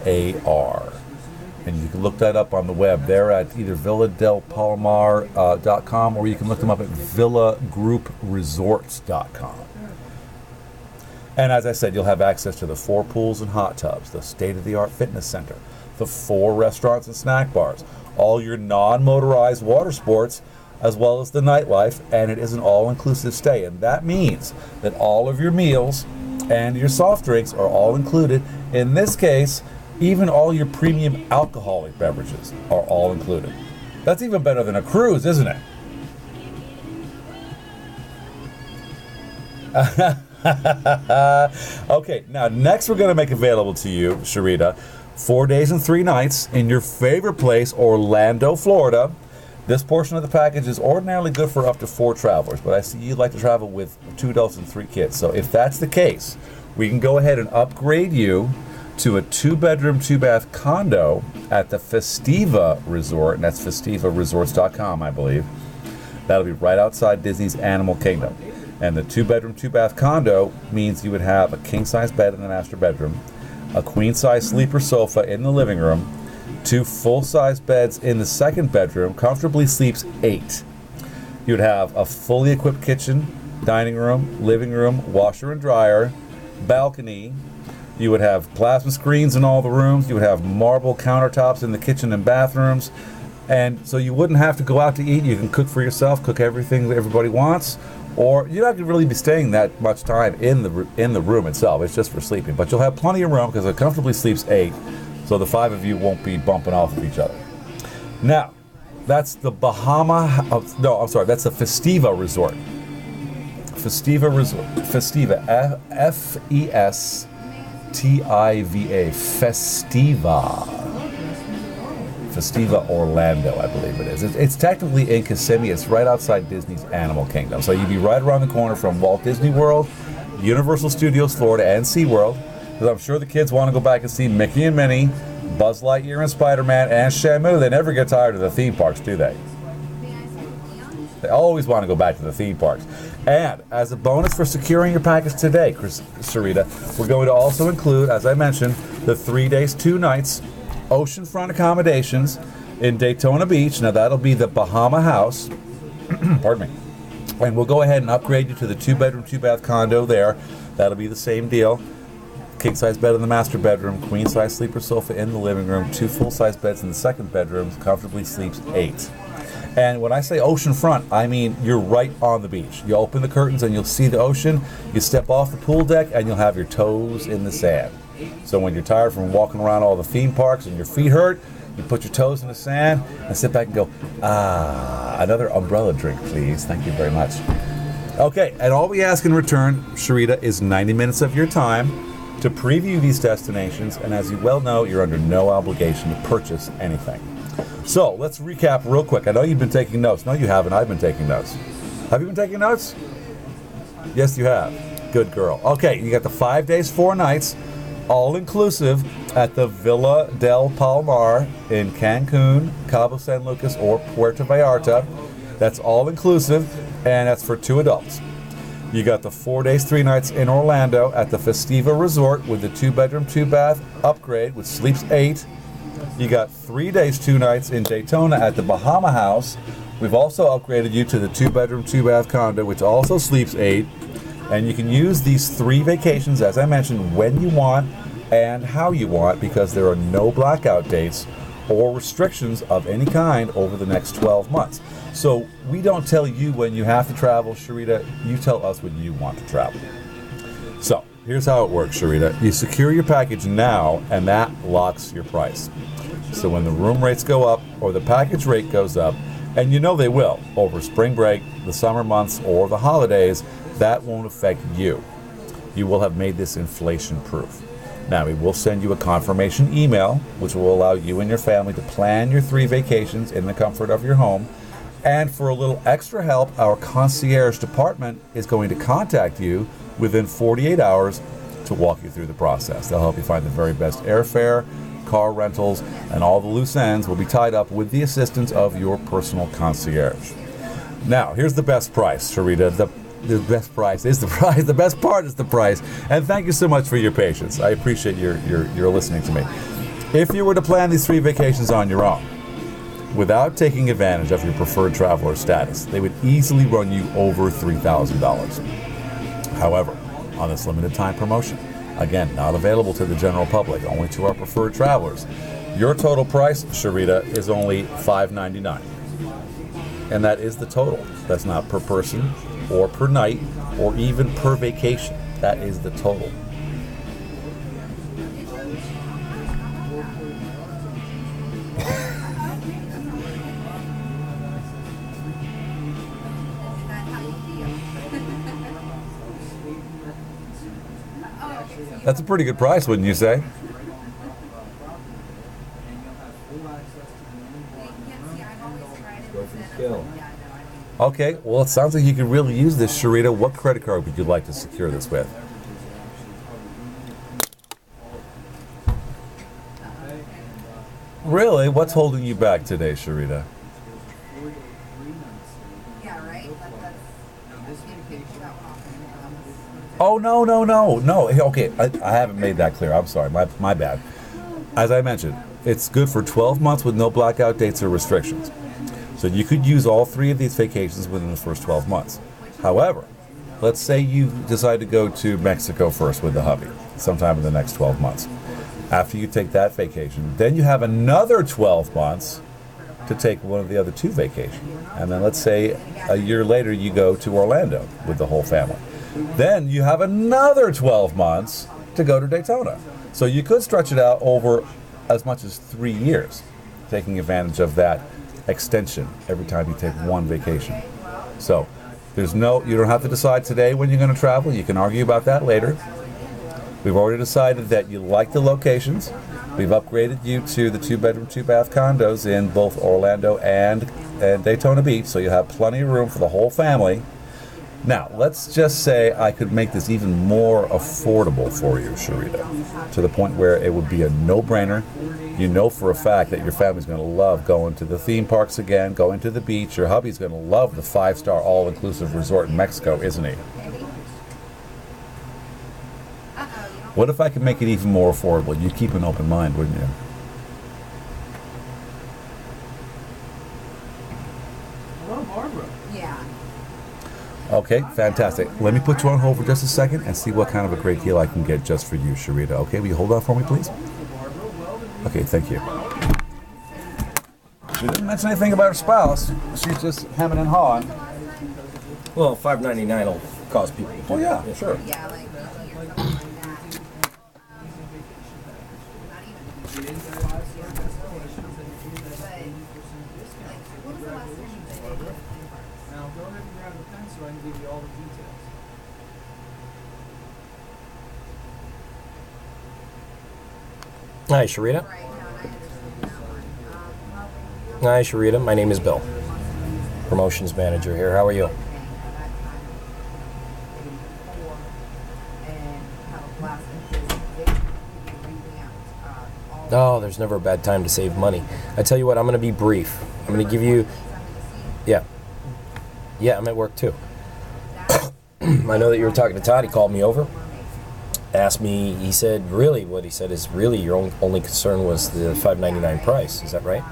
And you can look that up on the web. They're at either villadelpalomar.com or you can look them up at villagroupresorts.com. And as I said, you'll have access to the 4 pools and hot tubs, the state-of-the-art fitness center, the 4 restaurants and snack bars, all your non-motorized water sports, as well as the nightlife, and it is an all-inclusive stay. And that means that all of your meals and your soft drinks are all included. In this case, even all your premium alcoholic beverages are all included. That's even better than a cruise, isn't it? Okay, now next we're going to make available to you, Sharita, 4 days and 3 nights in your favorite place, Orlando, Florida. This portion of the package is ordinarily good for up to 4 travelers, but I see you'd like to travel with 2 adults and 3 kids. So if that's the case, we can go ahead and upgrade you to a 2-bedroom, 2-bath condo at the Festiva Resort, and that's festivaresorts.com, I believe. That'll be right outside Disney's Animal Kingdom. And the 2-bedroom, 2-bath condo means you would have a king-size bed in the master bedroom, a queen-size sleeper sofa in the living room, 2 full-size beds in the second bedroom, comfortably sleeps 8. You'd have a fully equipped kitchen, dining room, living room, washer and dryer, balcony. You would have plasma screens in all the rooms. You would have marble countertops in the kitchen and bathrooms. And so you wouldn't have to go out to eat. You can cook for yourself, cook everything that everybody wants. Or you're not going to really be staying that much time in the room itself. It's just for sleeping. But you'll have plenty of room because it comfortably sleeps 8. So the 5 of you won't be bumping off of each other. Now, that's the that's the Festiva Resort. Festiva Resort. Festiva. Festiva. Festiva. Festiva Orlando, I believe it is. It's technically in Kissimmee. It's right outside Disney's Animal Kingdom. So you'd be right around the corner from Walt Disney World, Universal Studios Florida, and SeaWorld. Because I'm sure the kids want to go back and see Mickey and Minnie, Buzz Lightyear and Spider-Man, and Shamu. They never get tired of the theme parks, do they? They always want to go back to the theme parks. And as a bonus for securing your package today, Sarita, we're going to also include, as I mentioned, the 3 days, 2 nights, oceanfront accommodations in Daytona Beach. Now that'll be the Bahama House. Pardon me. And we'll go ahead and upgrade you to the 2-bedroom, 2-bath condo there. That'll be the same deal. King-size bed in the master bedroom, queen-size sleeper sofa in the living room, 2 full-size beds in the second bedroom, comfortably sleeps 8. And when I say oceanfront, I mean you're right on the beach. You open the curtains and you'll see the ocean. You step off the pool deck and you'll have your toes in the sand. So when you're tired from walking around all the theme parks and your feet hurt, you put your toes in the sand and sit back and go, another umbrella drink, please. Thank you very much. Okay, and all we ask in return, Sharita, is 90 minutes of your time to preview these destinations. And as you well know, you're under no obligation to purchase anything. So let's recap real quick. I know you've been taking notes. No, you haven't. I've been taking notes. Have you been taking notes? Yes, you have. Good girl. Okay, you got the 5 days, 4 nights, all inclusive at the Villa del Palomar in Cancun, Cabo San Lucas, or Puerto Vallarta. That's all inclusive, and that's for 2 adults. You got the 4 days, 3 nights in Orlando at the Festiva Resort with the 2-bedroom, 2-bath upgrade, which sleeps 8. You got 3 days, 2 nights in Daytona at the Bahama House. We've also upgraded you to the 2-bedroom, 2-bath condo, which also sleeps 8. And you can use these 3 vacations, as I mentioned, when you want and how you want, because there are no blackout dates or restrictions of any kind over the next 12 months. So we don't tell you when you have to travel, Sharita. You tell us when you want to travel. So here's how it works, Sharita. You secure your package now, and that locks your price. So when the room rates go up or the package rate goes up, and you know they will, over spring break, the summer months, or the holidays, that won't affect you. You will have made this inflation proof. Now, we will send you a confirmation email, which will allow you and your family to plan your 3 vacations in the comfort of your home. And for a little extra help, our concierge department is going to contact you within 48 hours to walk you through the process. They'll help you find the very best airfare, car rentals, and all the loose ends will be tied up with the assistance of your personal concierge. Now, here's the best price, Sharita. The best price is the price. The best part is the price. And thank you so much for your patience. I appreciate your listening to me. If you were to plan these 3 vacations on your own, without taking advantage of your preferred traveler status, they would easily run you over $3,000. However, on this limited time promotion, again, not available to the general public, only to our preferred travelers, your total price, Sharita, is only $599. And that is the total. That's not per person or per night or even per vacation. That is the total. That's a pretty good price, wouldn't you say? Okay, well, it sounds like you could really use this, Sharita. What credit card would you like to secure this with? Really? What's holding you back today, Sharita? Oh, no. Hey, okay, I haven't made that clear. I'm sorry. My bad. As I mentioned, it's good for 12 months with no blackout dates or restrictions. So you could use all 3 of these vacations within the first 12 months. However, let's say you decide to go to Mexico first with the hubby sometime in the next 12 months. After you take that vacation, then you have another 12 months to take one of the other 2 vacations. And then let's say a year later you go to Orlando with the whole family. Then you have another 12 months to go to Daytona. So you could stretch it out over as much as 3 years, taking advantage of that extension every time you take one vacation. So you don't have to decide today when you're going to travel. You can argue about that later. We've already decided that you like the locations. We've upgraded you to the 2-bedroom, 2-bath condos in both Orlando and Daytona Beach, so you have plenty of room for the whole family. Now, let's just say I could make this even more affordable for you, Sharita, to the point where it would be a no-brainer. You know for a fact that your family's going to love going to the theme parks again, going to the beach. Your hubby's going to love the 5-star all-inclusive resort in Mexico, isn't he? What if I could make it even more affordable? You'd keep an open mind, wouldn't you? Hello, Barbara. Yeah. Okay, fantastic. Let me put you on hold for just a second and see what kind of a great deal I can get just for you, Sharita. Okay, will you hold on for me, please? Okay, thank you. She didn't mention anything about her spouse. She's just hemming and hawing. Well, $5.99 will cause people to do Oh, yeah, that. sure. Yeah, like Now go ahead and grab a pen so I can give you all the details. Hi, Sharita. Hi, Sharita. My name is Bill. Promotions manager here. How are you? Oh, there's never a bad time to save money. I tell you what, I'm going to be brief. I'm going to give you... Yeah. Yeah, I'm at work too. I know that you were talking to Todd. He called me over. Asked me, he said, really, what he said is really your only concern was the $5.99 price. Is that right?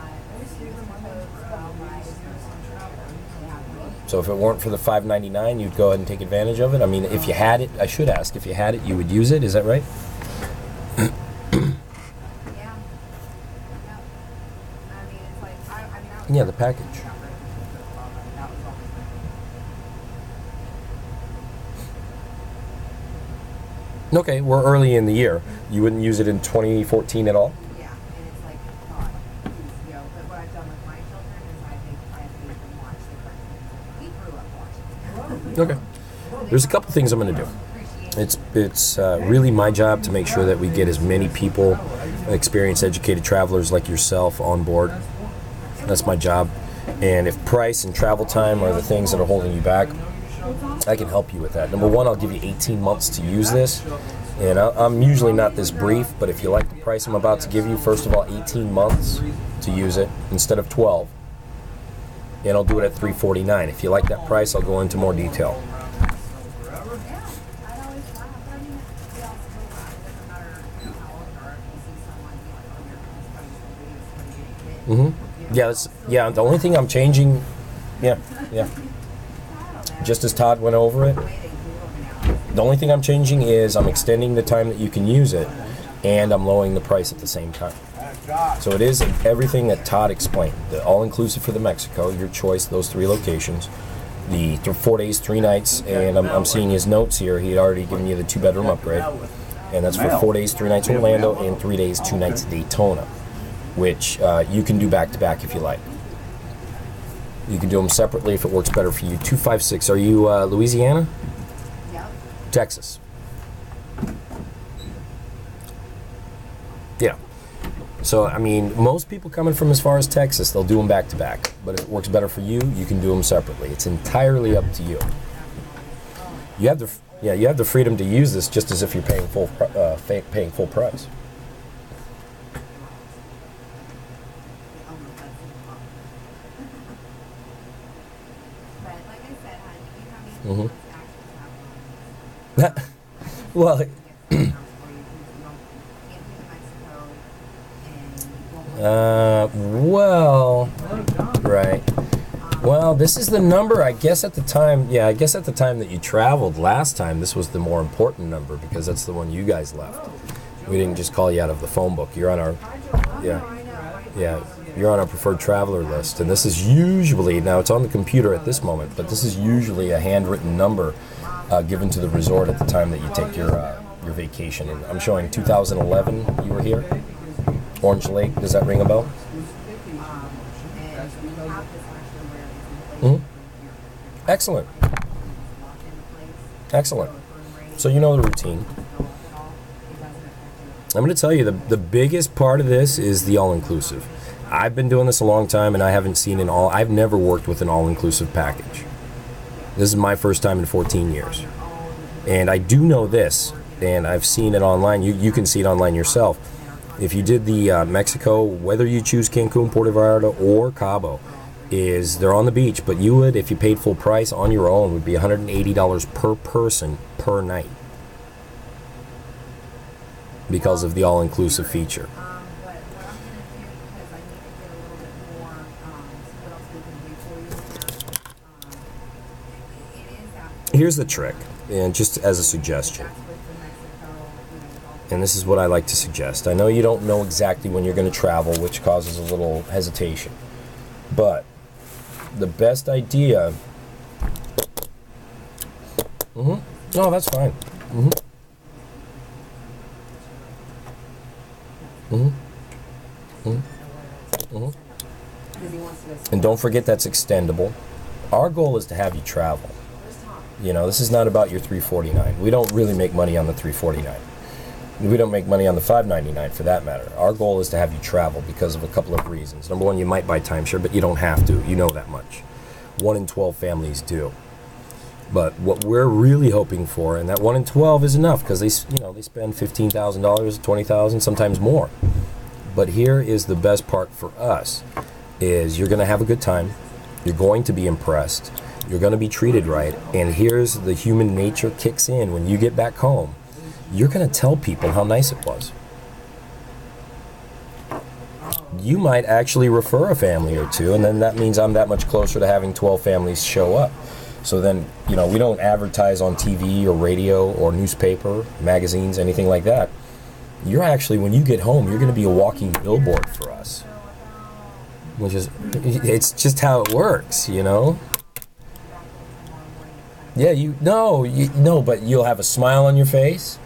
So if it weren't for the $5.99, you'd go ahead and take advantage of it? I mean, if you had it, I should ask, if you had it, you would use it. Is that right? Yeah, the package. Okay, we're early in the year. You wouldn't use it in 2014 at all? yeah, and it's like but what I've done with my children is I've made them watch the cartoons. We grew up watching. Okay. There's a couple things I'm going to do. It's really my job to make sure that we get as many people, experienced, educated travelers like yourself on board. That's my job. And if price and travel time are the things that are holding you back, I can help you with that. Number one, I'll give you 18 months to use this. And I'm usually not this brief, but if you like the price I'm about to give you, first of all, 18 months to use it instead of 12. And I'll do it at $349. If you like that price, I'll go into more detail. Yeah. The only thing I'm changing, yeah. Just as Todd went over it, the only thing I'm changing is I'm extending the time that you can use it, and I'm lowering the price at the same time. So it is everything that Todd explained. The all-inclusive for the Mexico, your choice, those 3 locations. The 4 days, 3 nights, and I'm seeing his notes here. He had already given you the 2-bedroom upgrade, and that's for 4 days, 3 nights Orlando, and 3 days, 2 nights Daytona, which you can do back-to-back if you like. You can do them separately if it works better for you. 256. Are you Louisiana? Yep. Texas. Yeah. So, I mean, most people coming from as far as Texas, they'll do them back to back. But if it works better for you, you can do them separately. It's entirely up to you. You have the freedom to use this just as if you're paying full price. But like I said, honey, you have me Mhm. actually have one. Well, Get some house for you because you can't do Mexico and you won't. well, right. Well, this is the number, I guess at the time, I guess at the time that you traveled last time, this was the more important number because that's the one you guys left. We didn't just call you out of the phone book. You're on our, you're on our preferred traveler list. And this is usually, now it's on the computer at this moment, but this is usually a handwritten number given to the resort at the time that you take your vacation. And I'm showing 2011 you were here. Orange Lake, does that ring a bell? Mhm. Excellent. Excellent. So you know the routine. I'm going to tell you, the biggest part of this is the all-inclusive. I've been doing this a long time, and I haven't seen I've never worked with an all-inclusive package. This is my first time in 14 years. And I do know this, and I've seen it online. You can see it online yourself. If you did the Mexico, whether you choose Cancun, Puerto Vallarta, or Cabo, they're on the beach, but you would, if you paid full price on your own, would be $180 per person per night because of the all-inclusive feature. But what I'm going to do, because I need to get a little bit more, see what else we can do for you with that. It is that. Here's the trick, and just as a suggestion, That's with the Mexico, and this is what I like to suggest. I know you don't know exactly when you're going to travel, which causes a little hesitation, but the best idea. No, that's fine. And don't forget that's extendable. Our goal is to have you travel. You know, this is not about your $349. We don't really make money on the $349. We don't make money on the $599 for that matter. Our goal is to have you travel because of a couple of reasons. Number one, you might buy timeshare, but you don't have to. You know that much. 1 in 12 families do. But what we're really hoping for, and that 1 in 12 is enough because they spend $15,000, $20,000, sometimes more. But here is the best part for us: is you're going to have a good time, you're going to be impressed, you're going to be treated right, and here's the human nature kicks in when you get back home. You're going to tell people how nice it was. You might actually refer a family or two, and then that means I'm that much closer to having 12 families show up. So then, we don't advertise on TV or radio or newspaper, magazines, anything like that. You're actually, when you get home, you're going to be a walking billboard for us. Which is, it's just how it works, Yeah, but you'll have a smile on your face.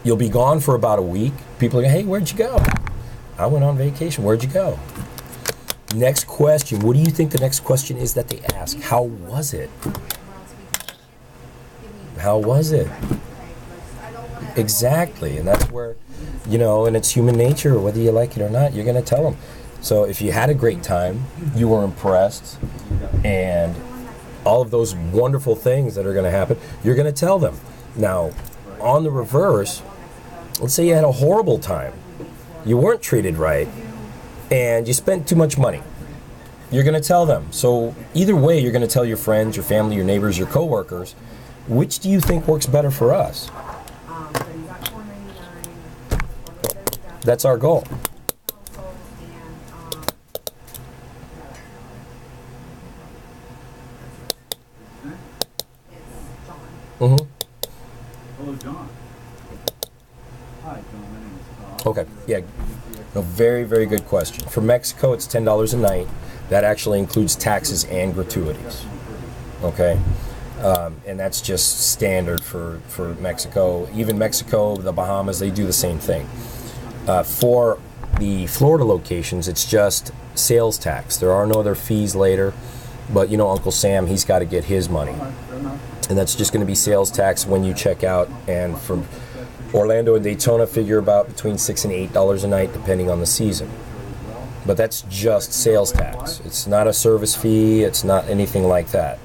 You'll be gone for about a week. People are going, hey, where'd you go? I went on vacation. Where'd you go? Next question. What do you think the next question is that they ask? How was it? How was it? Exactly. And that's where, and it's human nature, whether you like it or not, you're going to tell them. So if you had a great time, you were impressed, and all of those wonderful things that are going to happen, you're going to tell them. Now, on the reverse, let's say you had a horrible time. You weren't treated right, and you spent too much money. You're going to tell them. So either way, you're going to tell your friends, your family, your neighbors, your coworkers. Which do you think works better for us? That's our goal. Okay, yeah. No, very, very good question. For Mexico, it's $10 a night. That actually includes taxes and gratuities. Okay? And that's just standard for Mexico. Even Mexico, the Bahamas, they do the same thing. For the Florida locations, it's just sales tax. There are no other fees later. But, you know, Uncle Sam, he's got to get his money. And that's just going to be sales tax when you check out. And from Orlando and Daytona, figure about between $6 and $8 a night, depending on the season. But that's just sales tax. It's not a service fee. It's not anything like that.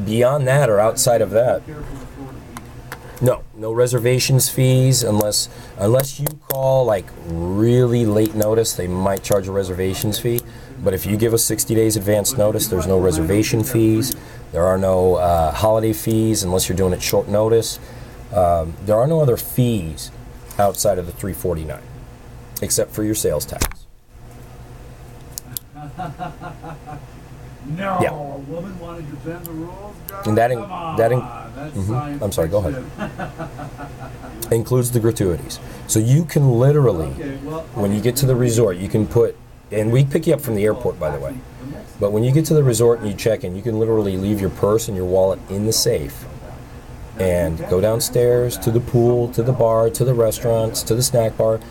Beyond that or outside of that, no reservations fees unless you call like really late notice. They might charge a reservations fee. But if you give us 60 days advance notice, there's no reservation fees. There are no holiday fees unless you're doing it short notice. There are no other fees outside of the $349, except for your sales tax. No, Yeah. a woman wanted to bend the rules. And that Come on, that's science I'm sorry, go ahead. fiction. Includes the gratuities. So you can literally, Okay, well, when you get to the resort, you can put, and we pick you up from the airport, by the way. But when you get to the resort and you check in, you can literally leave your purse and your wallet in the safe and go downstairs to the pool, to the bar, to the restaurants, to the snack bar,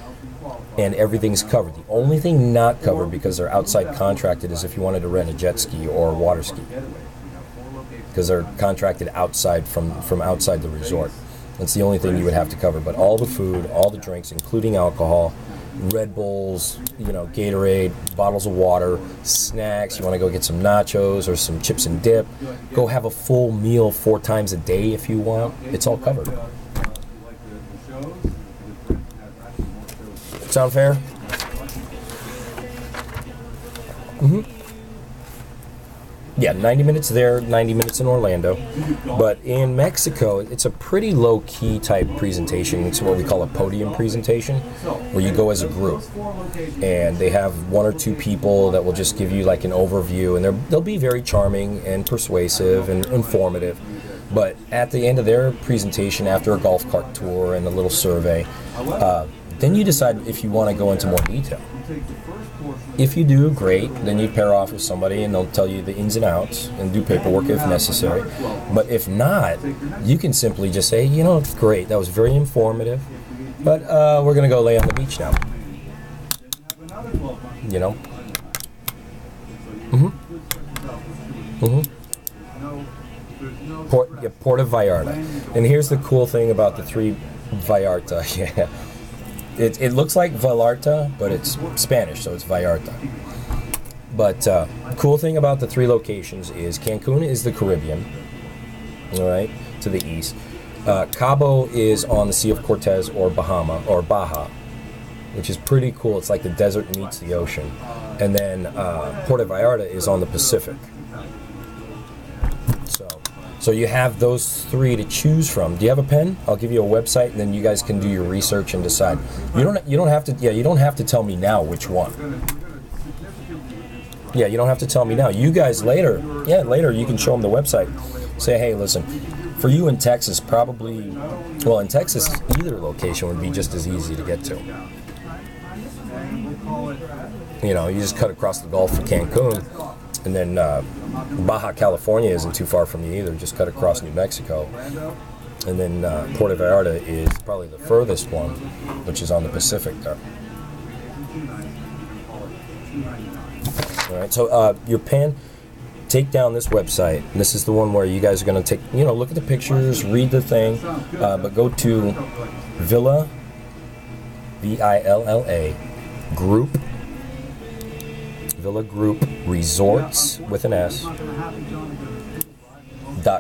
and everything's covered. The only thing not covered, because they're outside contracted, is if you wanted to rent a jet ski or a water ski, because they're contracted outside from outside the resort. That's the only thing you would have to cover. But all the food, all the drinks, including alcohol, Red Bulls, you know, Gatorade, bottles of water, snacks. You want to go get some nachos or some chips and dip. Go have a full meal 4 times a day if you want. It's all covered. Sound fair? Yeah, 90 minutes there, 90 minutes in Orlando. But in Mexico, it's a pretty low-key type presentation. It's what we call a podium presentation, where you go as a group. And they have 1 or 2 people that will just give you like an overview, and they'll be very charming and persuasive and informative. But at the end of their presentation, after a golf cart tour and a little survey, then you decide if you want to go into more detail. If you do, great. Then you pair off with somebody and they'll tell you the ins and outs and do paperwork if necessary. But if not, you can simply just say, you know, it's great. That was very informative. But we're going to go lay on the beach now. You know? Puerto Vallarta. And here's the cool thing about the 3 Vallarta. Yeah. It looks like Vallarta, but it's Spanish, so it's Vallarta. But cool thing about the 3 locations is Cancun is the Caribbean, all right, to the east. Cabo is on the Sea of Cortez or Baja, which is pretty cool. It's like the desert meets the ocean. And then Puerto Vallarta is on the Pacific. So you have those 3 to choose from. Do you have a pen? I'll give you a website, and then you guys can do your research and decide. You don't have to. Yeah, you don't have to tell me now which one. Yeah, you don't have to tell me now. You guys later. Yeah, later you can show them the website. Say, hey, listen, for you in Texas, probably. Well, in Texas, either location would be just as easy to get to. You know, you just cut across the Gulf for Cancun. And then Baja California isn't too far from you either. Just cut across New Mexico. And then Puerto Vallarta is probably the furthest one, which is on the Pacific there. All right, so your pen, take down this website. This is the one where you guys are going to take, you know, look at the pictures, read the thing, but go to Villa, VILLA, Group, Villa Group Resorts with an S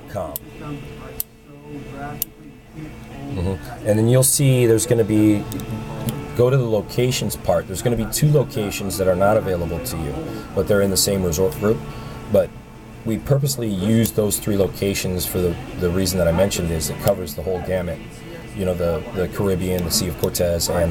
.com. And then you'll see there's going to be, go to the locations part. There's going to be 2 locations that are not available to you, but they're in the same resort group. But we purposely use those 3 locations for the reason that I mentioned is it covers the whole gamut. You know, the Caribbean, the Sea of Cortez, and